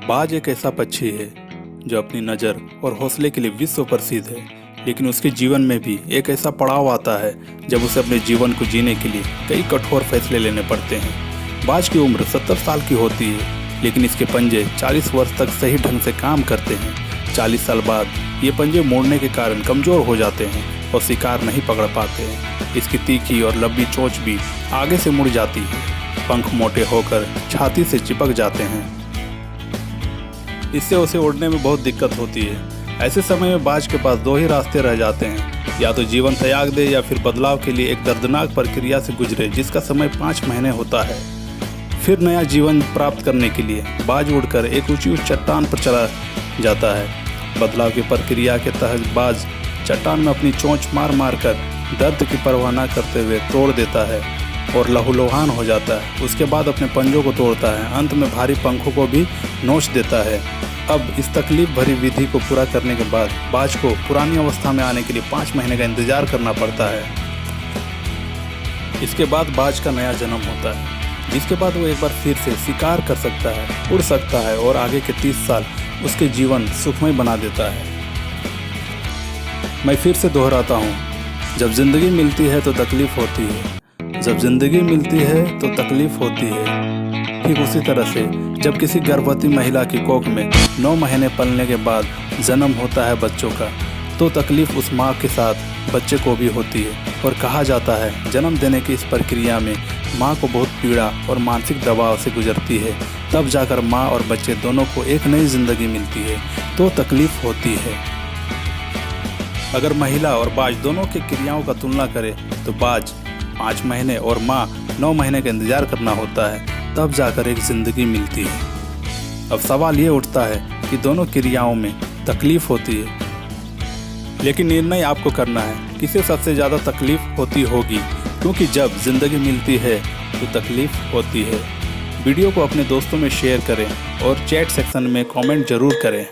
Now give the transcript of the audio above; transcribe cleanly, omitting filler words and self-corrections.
बाज एक ऐसा पक्षी है जो अपनी नज़र और हौसले के लिए विश्व प्रसिद्ध है, लेकिन उसके जीवन में भी एक ऐसा पड़ाव आता है जब उसे अपने जीवन को जीने के लिए कई कठोर फैसले लेने पड़ते हैं। बाज की उम्र 70 साल की होती है, लेकिन इसके पंजे 40 वर्ष तक सही ढंग से काम करते हैं। 40 साल बाद ये पंजे मोड़ने के कारण कमज़ोर हो जाते हैं और शिकार नहीं पकड़ पाते हैं। इसकी तीखी और लंबी चोंच भी आगे से मुड़ जाती है, पंख मोटे होकर छाती से चिपक जाते हैं। इससे उसे उड़ने में बहुत दिक्कत होती है। ऐसे समय में बाज के पास दो ही रास्ते रह जाते हैं, या तो जीवन त्याग दे या फिर बदलाव के लिए एक दर्दनाक प्रक्रिया से गुजरे जिसका समय 5 महीने होता है। फिर नया जीवन प्राप्त करने के लिए बाज उड़कर एक ऊंची चट्टान पर चला जाता है। बदलाव की प्रक्रिया के तहत बाज चट्टान में अपनी चोंच मार मार कर दर्द की परवाह न करते हुए तोड़ देता है और लहूलुहान हो जाता है। उसके बाद अपने पंजों को तोड़ता है, अंत में भारी पंखों को भी नोच देता है। अब इस तकलीफ भरी विधि को पूरा करने के बाद बाज को पुरानी अवस्था में आने के लिए 5 महीने का इंतजार करना पड़ता है। इसके बाद बाज का नया जन्म होता है, जिसके बाद वो एक बार फिर से शिकार कर सकता है, उड़ सकता है और आगे के 30 साल उसके जीवन सुखमय बना देता है। मैं फिर से दोहराता हूँ, जब जिंदगी मिलती है तो तकलीफ होती है, जब जिंदगी मिलती है तो तकलीफ होती है। ठीक उसी तरह से जब किसी गर्भवती महिला की कोख में 9 महीने पलने के बाद जन्म होता है बच्चों का, तो तकलीफ उस माँ के साथ बच्चे को भी होती है। और कहा जाता है जन्म देने की इस प्रक्रिया में माँ को बहुत पीड़ा और मानसिक दबाव से गुजरती है, तब जाकर माँ और बच्चे दोनों को एक नई जिंदगी मिलती है, तो तकलीफ होती है। अगर महिला और बाज दोनों की क्रियाओं का तुलना करें तो बाज 5 महीने और माँ 9 महीने का इंतजार करना होता है, तब जाकर एक ज़िंदगी मिलती है। अब सवाल ये उठता है कि दोनों क्रियाओं में तकलीफ होती है, लेकिन निर्णय आपको करना है किसे सबसे ज़्यादा तकलीफ होती होगी, क्योंकि जब ज़िंदगी मिलती है तो तकलीफ होती है। वीडियो को अपने दोस्तों में शेयर करें और चैट सेक्शन में कमेंट ज़रूर करें।